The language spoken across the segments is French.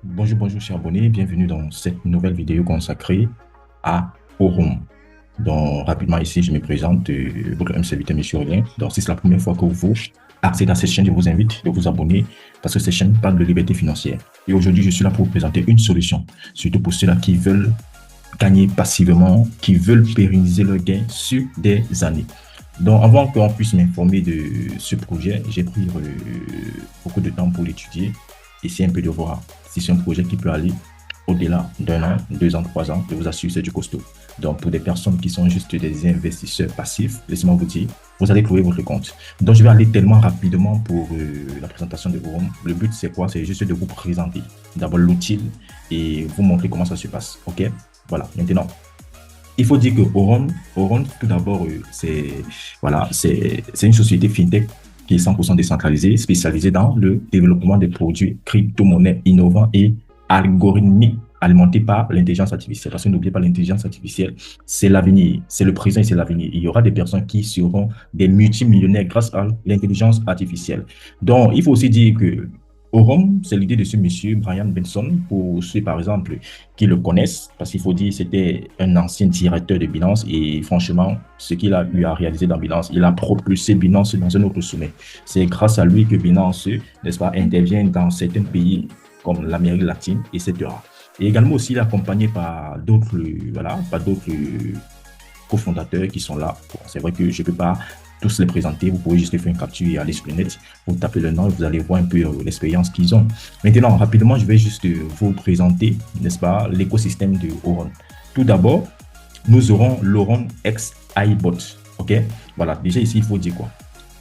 Bonjour, bonjour, chers abonnés. Bienvenue dans cette nouvelle vidéo consacrée à Aurum. Donc, rapidement ici, je me présente, votre MC serviteur, Monsieur Aurélien. Donc, si c'est la première fois que vous accédez à cette chaîne, je vous invite de vous abonner parce que cette chaîne parle de liberté financière. Et aujourd'hui, je suis là pour vous présenter une solution, surtout pour ceux-là qui veulent gagner passivement, qui veulent pérenniser leur gain sur des années. Donc, avant qu'on puisse m'informer de ce projet, j'ai pris beaucoup de temps pour l'étudier, essayer un peu de voir si c'est un projet qui peut aller au-delà d'un an, 2 ans, 3 ans. Je vous assure, c'est du costaud. Donc, pour des personnes qui sont juste des investisseurs passifs, laissez-moi vous dire, vous allez trouver votre compte. Donc, je vais aller tellement rapidement pour la présentation de Aurum. Le but, c'est quoi? C'est juste de vous présenter d'abord l'outil et vous montrer comment ça se passe. OK? Voilà. Maintenant, il faut dire que Aurum, tout d'abord, c'est une société fintech qui est 100% décentralisée, spécialisée dans le développement des produits crypto-monnaies innovants et algorithmiques alimentés par l'intelligence artificielle. Parce que n'oubliez pas, l'intelligence artificielle, c'est l'avenir, c'est le présent et c'est l'avenir. Il y aura des personnes qui seront des multimillionnaires grâce à l'intelligence artificielle. Donc, il faut aussi dire que Aurum, c'est l'idée de ce monsieur, Brian Benson, pour ceux, par exemple, qui le connaissent, parce qu'il faut dire c'était un ancien directeur de Binance et franchement, ce qu'il a eu à réaliser dans Binance, il a propulsé Binance dans un autre sommet. C'est grâce à lui que Binance, n'est-ce pas, intervient dans certains pays comme l'Amérique latine, etc. Et également aussi, il est accompagné par d'autres, voilà, par d'autres cofondateurs qui sont là. Bon, c'est vrai que je ne peux pas tous les présenter. Vous pouvez juste faire une capture et aller sur le net. Vous tapez le nom et vous allez voir un peu l'expérience qu'ils ont. Maintenant, rapidement, je vais juste vous présenter, n'est-ce pas, l'écosystème de Aurum. Tout d'abord, nous aurons l'Aurum X iBot. OK? Voilà, déjà ici, il faut dire quoi?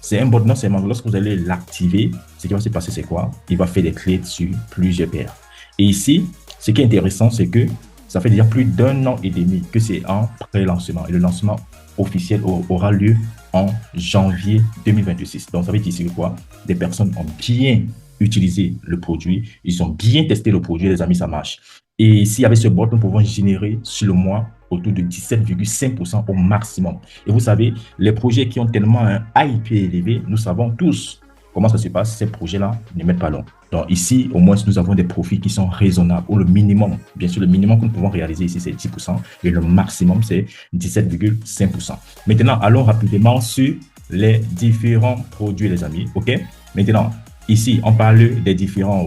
C'est un bot, non seulement lorsque vous allez l'activer, ce qui va se passer, c'est quoi? Il va faire des trades sur plusieurs paires. Et ici, ce qui est intéressant, c'est que ça fait déjà plus d'un an et demi que c'est en pré-lancement. Et le lancement officiel aura lieu en janvier 2026. Donc, ça veut dire quoi? Des personnes ont bien utilisé le produit, ils ont bien testé le produit, les amis, ça marche. Et ici, avec ce bot, nous pouvons générer sur le mois autour de 17,5% au maximum. Et vous savez, les projets qui ont tellement un hype élevé, nous savons tous comment ça se passe. Ces projets-là ne mettent pas long. Donc ici, au moins, nous avons des profits qui sont raisonnables. Ou le minimum, bien sûr, le minimum que nous pouvons réaliser ici, c'est 10%. Et le maximum, c'est 17,5%. Maintenant, allons rapidement sur les différents produits, les amis. OK? Maintenant, ici, on parle des différents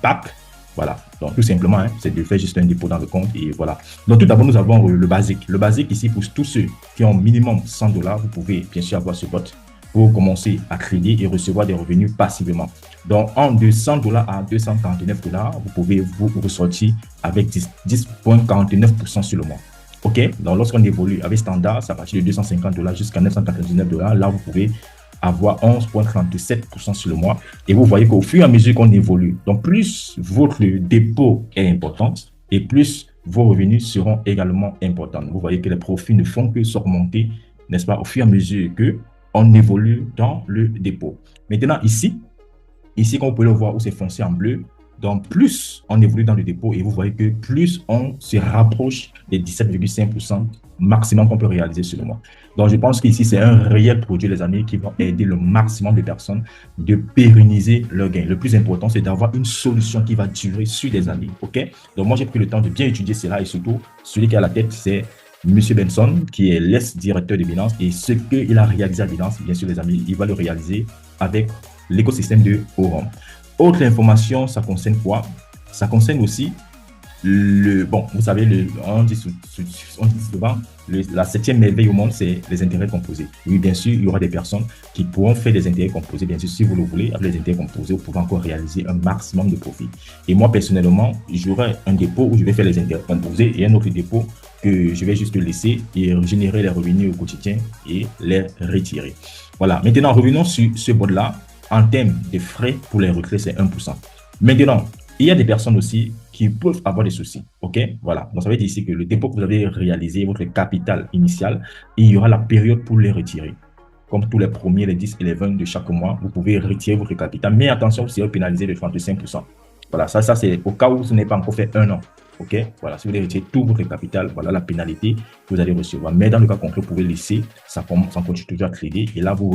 packs. Voilà. Donc, tout simplement, hein, c'est de faire juste un dépôt dans le compte et voilà. Donc, tout d'abord, nous avons le basique. Le basique, ici, pour tous ceux qui ont minimum 100 $, vous pouvez bien sûr avoir ce bot pour commencer à créer et recevoir des revenus passivement. Donc, en de 100 $ à 249 $, vous pouvez vous ressortir avec 10,49% sur le mois. OK? Donc, lorsqu'on évolue avec standard, c'est à partir de 250 $ jusqu'à 999 $. Là, vous pouvez avoir 11,37% sur le mois. Et vous voyez qu'au fur et à mesure qu'on évolue, donc plus votre dépôt est important et plus vos revenus seront également importants. Vous voyez que les profits ne font que s'augmenter, n'est-ce pas, au fur et à mesure que on évolue dans le dépôt. Maintenant, ici, comme vous pouvez le voir, où c'est foncé en bleu, donc plus on évolue dans le dépôt et vous voyez que plus on se rapproche des 17,5% maximum qu'on peut réaliser sur le mois. Donc, je pense qu'ici, c'est un réel produit, les amis, qui va aider le maximum de personnes de pérenniser leur gain. Le plus important, c'est d'avoir une solution qui va durer sur des années. OK? Donc, moi, j'ai pris le temps de bien étudier cela et surtout, celui qui a la tête, c'est Monsieur Benson, qui est l'ex-directeur de Binance, et ce qu'il a réalisé à Binance, bien sûr, les amis, il va le réaliser avec l'écosystème de Aurum. Autre information, ça concerne quoi? Ça concerne aussi bon, vous savez, on dit souvent, la septième merveille au monde, c'est les intérêts composés. Oui, bien sûr, il y aura des personnes qui pourront faire des intérêts composés. Bien sûr, si vous le voulez, avec les intérêts composés, vous pouvez encore réaliser un maximum de profit. Et moi, personnellement, j'aurai un dépôt où je vais faire les intérêts composés et un autre dépôt que je vais juste laisser et générer les revenus au quotidien et les retirer. Voilà. Maintenant, revenons sur ce bot-là. En termes de frais pour les retraits, c'est 1%. Maintenant, il y a des personnes aussi qui peuvent avoir des soucis. OK? Voilà. Donc, ça veut dire ici que le dépôt que vous avez réalisé, votre capital initial, il y aura la période pour les retirer. Comme tous les premiers, les 10 et les 20 de chaque mois, vous pouvez retirer votre capital. Mais attention, vous serez pénalisé de 35%. Voilà. Ça c'est au cas où ce n'est pas encore fait un an. OK? Voilà, si vous voulez retirer tout votre capital, voilà la pénalité que vous allez recevoir. Mais dans le cas concret, vous pouvez laisser, ça continue toujours à trader. Et là, vous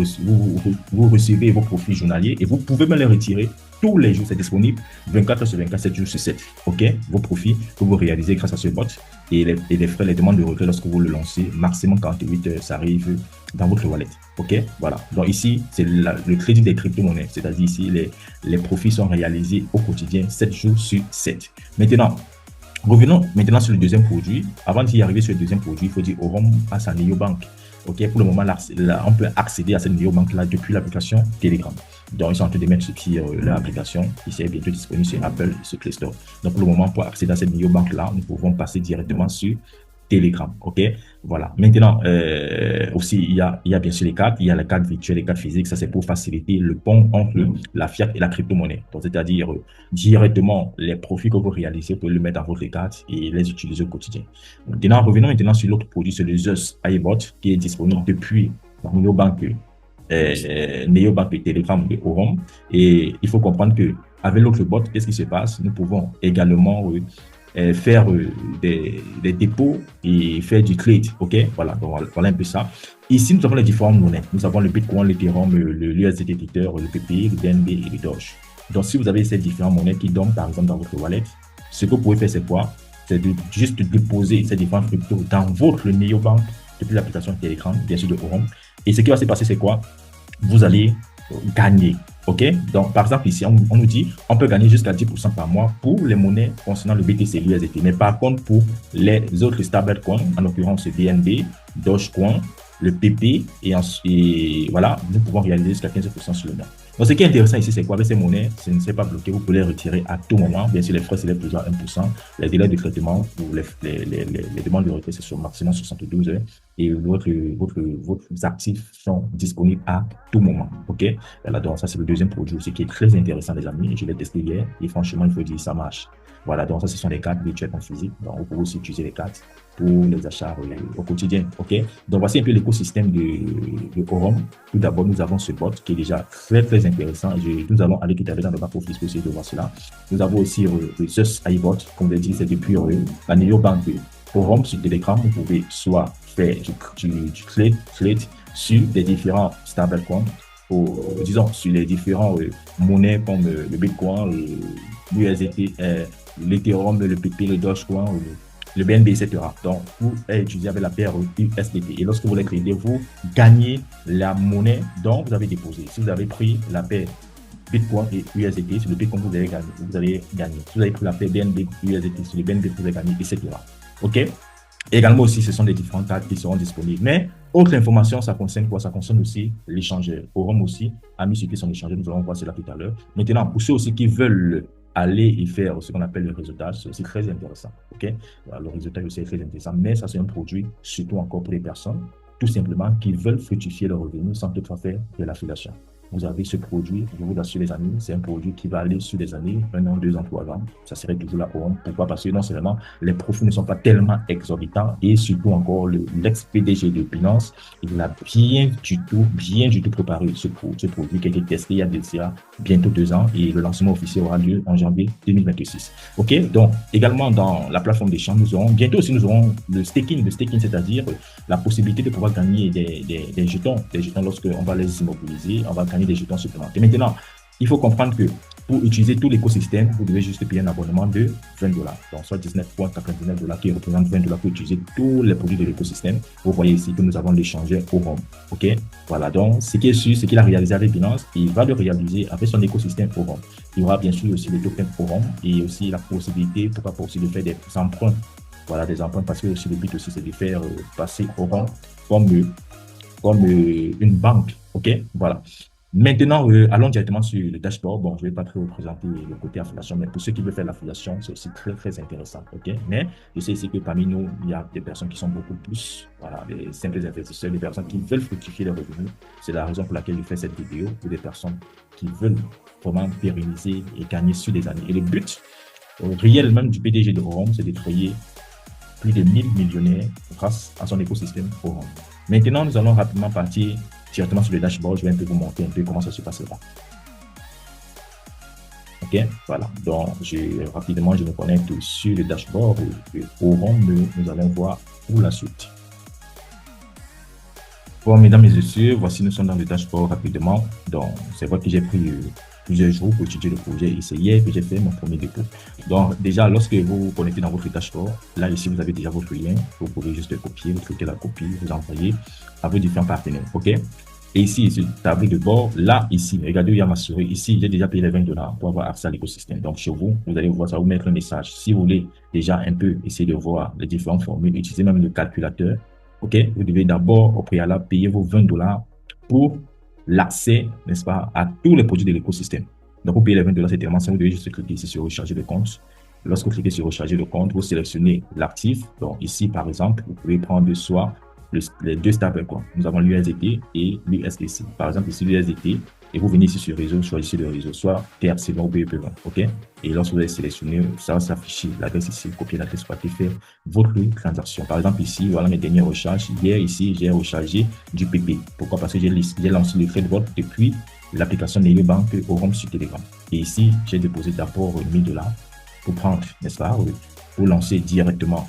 recevez vos profits journaliers et vous pouvez même les retirer tous les jours. C'est disponible 24 heures sur 24, 7 jours sur 7. OK? Vos profits que vous réalisez grâce à ce bot et les frais, les demandes de retrait lorsque vous le lancez, maximum 48 heures, ça arrive dans votre wallet. OK? Voilà. Donc ici, c'est le crédit des crypto-monnaies. C'est-à-dire ici, les profits sont réalisés au quotidien, 7 jours sur 7. Maintenant, revenons maintenant sur le deuxième produit. Avant d'y arriver sur le deuxième produit, il faut dire Aurum a sa néobanque. OK, pour le moment, là, on peut accéder à cette néobanque-là depuis l'application Telegram. Donc, ils sont en train de mettre sur leur application qui sera bientôt disponible sur Apple et sur Play Store. Donc, pour le moment, pour accéder à cette néobanque-là, nous pouvons passer directement sur Telegram. OK, voilà. Maintenant, aussi, il y a bien sûr les cartes. Il y a les cartes virtuelles, les cartes physiques. Ça, c'est pour faciliter le pont entre la fiat et la crypto-monnaie. Donc, c'est-à-dire directement les profits que vous réalisez, vous pouvez le mettre dans votre carte et les utiliser au quotidien. Maintenant, revenons maintenant sur l'autre produit, c'est le Zeus iBot qui est disponible depuis la néobanque Telegram et Aurum. Et il faut comprendre que avec l'autre bot, qu'est-ce qui se passe? Nous pouvons également faire des dépôts et faire du trade. OK, voilà, donc voilà un peu ça. Ici, nous avons les différentes monnaies. Nous avons le Bitcoin, l'Ethereum, l'USDT Tether, le PPI, le BNB et le Doge. Donc, si vous avez ces différentes monnaies qui dorment, par exemple, dans votre wallet, ce que vous pouvez faire, c'est quoi? C'est juste déposer ces différentes cryptos dans votre néobanque depuis l'application Telegram, bien sûr, de Aurum. Et ce qui va se passer, c'est quoi? Vous allez gagner. OK? Donc, par exemple, ici, on nous dit on peut gagner jusqu'à 10% par mois pour les monnaies concernant le BTC, l'USDT. Mais par contre, pour les autres stablecoins, en l'occurrence le BNB, Dogecoin, le PP, et voilà, nous pouvons réaliser jusqu'à 15% sur le mois. Donc, ce qui est intéressant ici, c'est quoi? Avec ces monnaies, ce ne s'est pas bloqué. Vous pouvez les retirer à tout moment. Bien sûr, les frais s'élèvent toujours à 1%. Les délais de traitement ou les demandes de retrait, c'est sur maximum 72 heures. Et vos actifs sont disponibles à tout moment. OK? Voilà, donc ça, c'est le deuxième produit aussi qui est très intéressant, les amis. Je l'ai testé hier et franchement, il faut dire, ça marche. Voilà, donc ça, ce sont les cartes virtuelles en physique. Donc, vous pouvez aussi utiliser les cartes pour les achats au quotidien. OK? Donc, voici un peu l'écosystème de Aurum. Tout d'abord, nous avons ce bot qui est déjà très, très intéressant. Nous allons aller tout à l'heure dans le back-office pour essayer de voir cela. Nous avons aussi le Zeus iBot. Comme je l'ai dit, c'est depuis la néobanque de Aurum sur Telegram. Vous pouvez soit faire du trade sur des différents stablecoins, disons, sur les différentes monnaies comme le Bitcoin, l'USDT, l'Ethereum, le PP, le Dogecoin, le BNB, etc. Donc, vous utilisez avec la paire USDT. Et lorsque vous les créez, vous gagnez la monnaie dont vous avez déposé. Si vous avez pris la paire Bitcoin et USDT, sur le Bitcoin, vous allez gagner. Si vous avez pris la paire BNB, USDT, sur le BNB, vous allez gagner, etc. OK? Et également aussi, ce sont des différentes cartes qui seront disponibles. Mais autre information, ça concerne quoi? Ça concerne aussi l'échangeur. Aurum aussi a mis sur pied son échangeur. Nous allons voir cela tout à l'heure. Maintenant, pour ceux aussi qui veulent aller et faire ce qu'on appelle le réseautage, c'est aussi très intéressant. OK? Alors, le réseautage aussi est très intéressant, mais ça, c'est un produit surtout encore pour les personnes tout simplement qui veulent fructifier leurs revenus sans toutefois faire de l'affiliation. Vous avez ce produit, je vous assure les amis, c'est un produit qui va aller sur des années, 1 an, 2 ans, 3 ans. Ça serait toujours là pour. Pourquoi? Parce que non seulement les profits ne sont pas tellement exorbitants et surtout encore l'ex-PDG de Binance, il a bien du tout préparé ce produit qui a été testé il y a déjà bientôt 2 ans et le lancement officiel aura lieu en janvier 2026. OK? Donc, également dans la plateforme d'échange, nous aurons le staking, c'est-à-dire la possibilité de pouvoir gagner des jetons lorsqu'on va les immobiliser, on va gagner des jetons supplémentaires. Maintenant, il faut comprendre que pour utiliser tout l'écosystème, vous devez juste payer un abonnement de $20. Donc, soit $19,99 qui représente $20 pour utiliser tous les produits de l'écosystème. Vous voyez ici que nous avons l'échangeur Aurum. OK? Voilà. Donc, ce qui est sûr, c'est qu'il a réalisé avec Binance. Il va le réaliser avec son écosystème Aurum. Il y aura bien sûr aussi le token Aurum et aussi la possibilité, pourquoi pas aussi de faire des emprunts. Voilà, des emprunts parce que aussi le but aussi, c'est de faire passer Aurum comme une banque. OK? Voilà. Maintenant, allons directement sur le dashboard. Bon, je ne vais pas très représenter le côté affiliation, mais pour ceux qui veulent faire l'affiliation, c'est aussi très, très intéressant. OK? Mais je sais ici que parmi nous, il y a des personnes qui sont beaucoup plus, voilà, des simples investisseurs, des personnes qui veulent fructifier leurs revenus. C'est la raison pour laquelle je fais cette vidéo pour des personnes qui veulent vraiment pérenniser et gagner sur des années. Et le but réel même du PDG de Aurum, c'est de créer plus de 1000 millionnaires grâce à son écosystème Aurum. Maintenant, nous allons rapidement partir directement sur le dashboard. Je vais un peu vous montrer un peu comment ça se passe là. OK? OK? Voilà. Donc, rapidement, je me connecte sur le dashboard de Orum. Nous allons voir pour la suite. Bon, mesdames et messieurs, voici, nous sommes dans le dashboard rapidement. Donc, c'est vrai que j'ai pris plusieurs jours pour étudier le projet et c'est hier que j'ai fait mon premier dépôt. Donc, déjà, lorsque vous vous connectez dans votre dashboard, là, ici, vous avez déjà votre lien. Vous pouvez juste le copier, vous cliquez la copie, vous envoyez à vos différents partenaires. OK? Et ici, ce tableau de bord, là, ici, regardez où il y a ma souris. Ici, j'ai déjà payé les $20 pour avoir accès à l'écosystème. Donc, chez vous, vous allez voir, ça va vous mettre un message. Si vous voulez déjà un peu essayer de voir les différentes formules, utilisez même le calculateur. OK? Vous devez d'abord, au préalable, payer vos $20 pour l'accès, n'est-ce pas, à tous les produits de l'écosystème. Donc, vous payez les $20, c'est tellement simple. Vous devez juste cliquer ici sur recharger le compte. Lorsque vous cliquez sur recharger le compte, vous sélectionnez l'actif. Donc, ici, par exemple, vous pouvez prendre soit les deux stablecoins. Nous avons l'USDT et l'USDC. Par exemple, ici, l'USDT, et vous venez ici sur le réseau, choisissez le réseau, soit TRC ou BEP20, OK? Et lorsque vous allez sélectionner, ça va s'afficher l'adresse ici, copier l'adresse pour faire votre transaction. Par exemple, ici, voilà mes dernières recharges. Hier, ici, j'ai rechargé du PP. Pourquoi? Parce que j'ai lancé le frais de vote depuis l'application Neobank Orum sur Telegram. Et ici, j'ai déposé d'abord $1000 pour prendre, n'est-ce pas, pour lancer directement,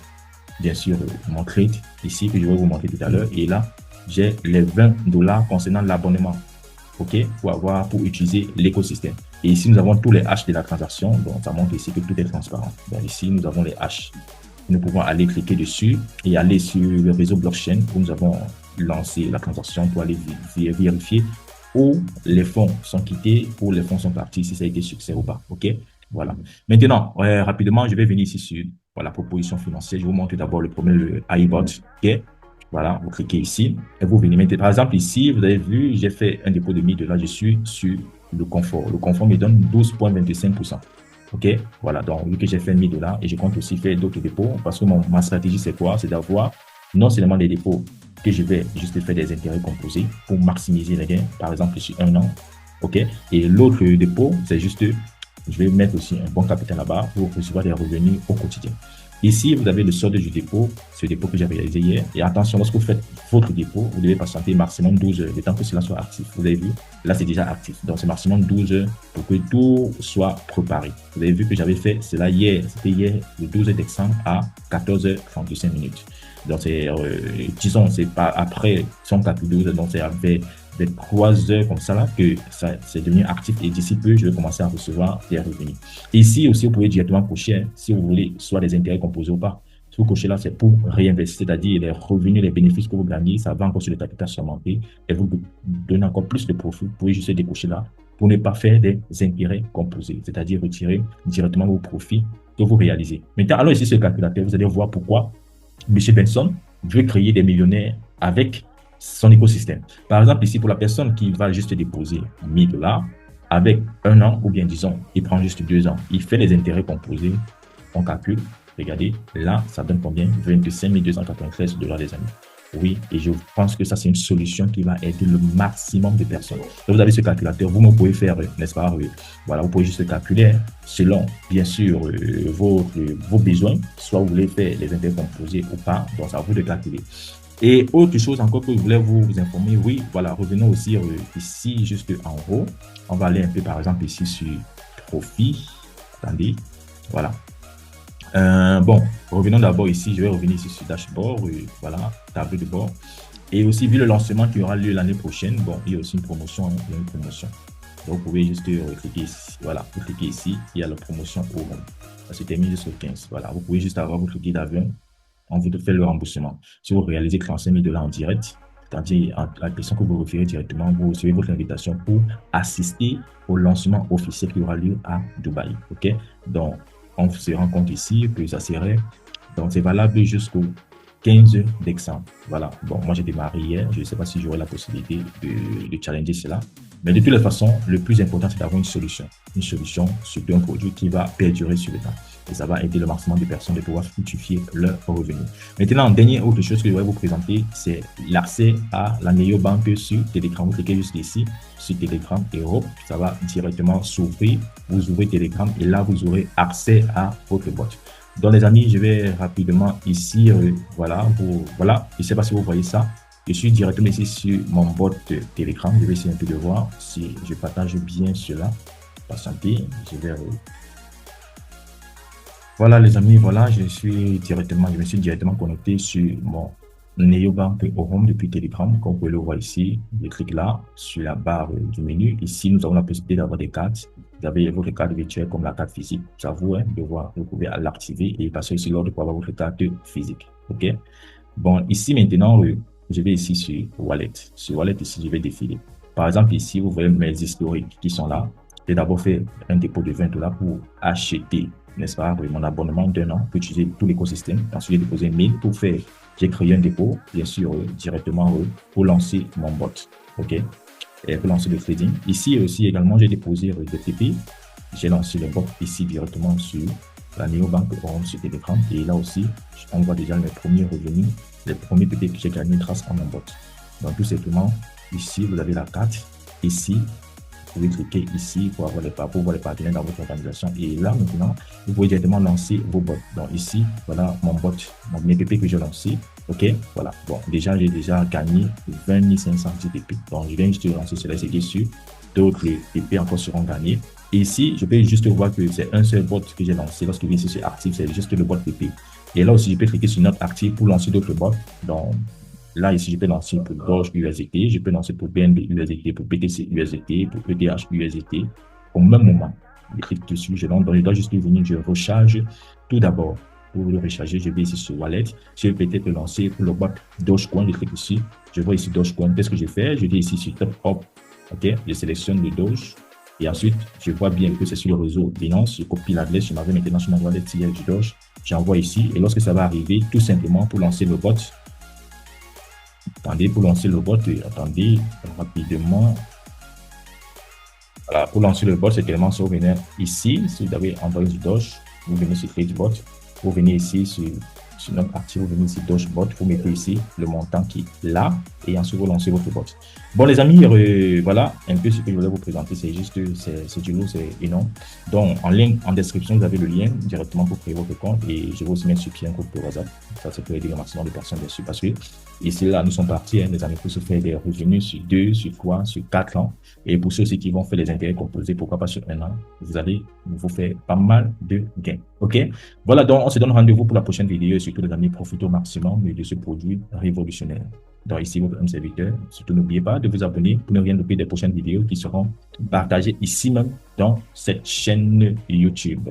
bien sûr, mon trade ici que je vais vous montrer tout à l'heure. Et là, j'ai les $20 concernant l'abonnement, OK, pour utiliser l'écosystème. Et ici, nous avons tous les hash de la transaction. Donc, ça montre ici que tout est transparent. Donc, ici, nous avons les hash. Nous pouvons aller cliquer dessus et aller sur le réseau blockchain où nous avons lancé la transaction pour aller vérifier où les fonds sont quittés, où les fonds sont partis, si ça a été succès ou pas. OK? Voilà. Maintenant, rapidement, je vais venir ici sur la proposition financière. Je vais vous montrer d'abord le premier, le iBot. OK? Voilà, vous cliquez ici et vous venez mettre. Par exemple, ici, vous avez vu, j'ai fait un dépôt de $1000. Je suis sur le confort. Le confort me donne 12,25%. OK? Voilà, donc vu que j'ai fait $1000 et je compte aussi faire d'autres dépôts parce que ma stratégie, c'est quoi? C'est d'avoir non seulement des dépôts que je vais juste faire des intérêts composés pour maximiser les gains, par exemple, sur un an. OK? Et l'autre dépôt, c'est juste, je vais mettre aussi un bon capital là-bas pour recevoir des revenus au quotidien. Ici, vous avez le solde du dépôt, ce dépôt que j'ai réalisé hier. Et attention, lorsque vous faites votre dépôt, vous devez patienter maximum 12 heures, le temps que cela soit actif. Vous avez vu, là, c'est déjà actif. Donc, c'est maximum 12 heures pour que tout soit préparé. Vous avez vu que j'avais fait cela hier. C'était hier, le 12 décembre à 14h35 minutes. Donc, c'est, disons, c'est pas après son 12, donc c'est avec des 3 heures comme ça là que ça c'est devenu actif et d'ici peu je vais commencer à recevoir des revenus. Ici aussi vous pouvez directement cocher hein, si vous voulez soit des intérêts composés ou pas. Si vous cochez là c'est pour réinvestir, c'est-à-dire les revenus, les bénéfices que vous gagnez, ça va encore sur le capital surmonté et vous donner encore plus de profit. Vous pouvez juste décocher là pour ne pas faire des intérêts composés, c'est-à-dire retirer directement vos profits que vous réalisez. Maintenant, alors ici sur le calculateur, vous allez voir pourquoi M. Benson veut créer des millionnaires avec son écosystème. Par exemple, ici, pour la personne qui va juste déposer $1000 avec un an, ou bien disons, il prend juste 2 ans, il fait les intérêts composés, on calcule, regardez, là, ça donne combien? $25 293 les amis. Oui, et je pense que ça, c'est une solution qui va aider le maximum de personnes. Donc, vous avez ce calculateur, vous pouvez faire, n'est-ce pas? Voilà, vous pouvez juste calculer selon, bien sûr, vos besoins, soit vous voulez faire les intérêts composés ou pas, donc ça va vous de calculer. Et autre chose encore que je voulais vous informer, oui, voilà, revenons aussi ici, juste en haut. On va aller un peu, par exemple, ici sur profit. Attendez, voilà. Bon, revenons d'abord ici, je vais revenir ici sur dashboard, voilà, tableau de bord. Et aussi, vu le lancement qui aura lieu l'année prochaine, bon, il y a aussi une promotion, hein, il y a une promotion. Donc, vous pouvez juste cliquer ici, voilà, vous cliquez ici, il y a la promotion au rond. Ça se termine jusqu'au 15, voilà, vous pouvez juste avoir votre billet d'avion. On vous fait le remboursement. Si vous réalisez $35 000 en direct, c'est-à-dire à la personne que vous référez directement, vous recevez votre invitation pour assister au lancement officiel qui aura lieu à Dubaï. OK? Donc, on se rend compte ici que ça serait, donc c'est valable jusqu'au 15 décembre. Voilà. Bon, moi j'ai démarré hier. Je ne sais pas si j'aurai la possibilité de challenger cela. Mais de toutes les façons, le plus important, c'est d'avoir une solution. Une solution sur un produit qui va perdurer sur le temps. Et ça va aider le maximum de personnes de pouvoir fructifier leurs revenus. Maintenant, dernière autre chose que je vais vous présenter, c'est l'accès à la Neobank sur Telegram. Vous cliquez juste ici, sur Telegram Europe. Ça va directement s'ouvrir. Vous ouvrez Telegram et là, vous aurez accès à votre bot. Donc, les amis, je vais rapidement ici, voilà, voilà. Je ne sais pas si vous voyez ça. Je suis directement ici sur mon bot Telegram. Je vais essayer un peu de voir si je partage bien cela. patienter. Je vais Voilà les amis, voilà, je me suis directement connecté sur mon Neobank Home depuis Telegram. Comme vous pouvez le voir ici, je clique là sur la barre du menu. Ici, nous avons la possibilité d'avoir des cartes. Vous avez votre carte virtuelle comme la carte physique. C'est à vous de voir, vous pouvez l'activer et passer ici l'ordre pour avoir votre carte physique. OK? Bon, ici maintenant, je vais ici sur Wallet. Sur Wallet, ici, je vais défiler. Par exemple, ici, vous voyez mes historiques qui sont là. J'ai d'abord fait un dépôt de 20 $ pour acheter, n'est-ce pas, mon abonnement d'un an pour utiliser tout l'écosystème. Ensuite, j'ai déposé 1000 pour faire, j'ai créé un dépôt, bien sûr, directement pour lancer mon bot. OK? Et pour lancer le trading. Ici aussi, également, j'ai déposé le TP. J'ai lancé le bot ici directement sur la Neobank Home sur Telegram. Et là aussi, on voit déjà mes premiers revenus, les premiers PP que j'ai gagnés grâce à mon bot. Donc, tout simplement, ici, vous avez la carte. Ici, vous pouvez cliquer ici pour voir les partenaires dans votre organisation. Et là, maintenant, vous pouvez directement lancer vos bots. Donc, ici, voilà mon bot, mes PP que j'ai lancé. OK, voilà. Bon, déjà, j'ai déjà gagné 20 510 PP. Donc, je viens juste de lancer cela, c'est dessus. D'autres PP encore seront gagnés. Et ici, je peux juste voir que c'est un seul bot que j'ai lancé. Lorsque je viens ici sur actif, c'est juste le bot PP. Et là aussi, je peux cliquer sur notre actif pour lancer d'autres bots. Donc, là, ici, je peux lancer pour Doge USDT, je peux lancer pour BNB USDT, pour BTC USDT, pour ETH USDT. Au même moment, je clique dessus, je lance, donc je dois juste venir, je recharge tout d'abord. Pour le recharger, je vais ici sur Wallet. Je vais peut-être lancer pour le bot Dogecoin, je clique ici. Je vois ici Dogecoin. Qu'est-ce que je fais? Je vais ici sur Top Up. OK, je sélectionne le Doge. Et ensuite, je vois bien que c'est sur le réseau Binance. Je copie l'adresse, je m'avais maintenant sur mon wallet hier du Doge. J'envoie ici. Et lorsque ça va arriver, tout simplement pour lancer le bot, attendez, pour lancer le bot, attendez rapidement. Voilà, pour lancer le bot, c'est tellement si vous venez ici, si vous avez envoyé du Doge, vous venez sur Bot, vous venez ici sur notre partie, vous venez ici Dogebot, vous mettez ici le montant qui est là et ensuite vous lancez votre bot. Bon les amis, voilà un peu ce que je voulais vous présenter, c'est juste, c'est du lourd, c'est énorme. Donc en lien, en description, vous avez le lien directement pour créer votre compte et je vais aussi mettre sur pied un groupe de WhatsApp. Ça peut aider le maximum de personnes bien sûr parce que ici là, nous sommes partis, les amis, pour se faire des revenus sur 2, sur 3, sur 4 ans. Et pour ceux qui vont faire les intérêts composés, pourquoi pas sur un an, vous allez vous faire pas mal de gains. OK? Voilà, donc on se donne rendez-vous pour la prochaine vidéo et surtout les amis, profitez au maximum de ce produit révolutionnaire. Donc ici, votre homme serviteur. Surtout, n'oubliez pas de vous abonner pour ne rien louper des prochaines vidéos qui seront partagées ici même dans cette chaîne YouTube.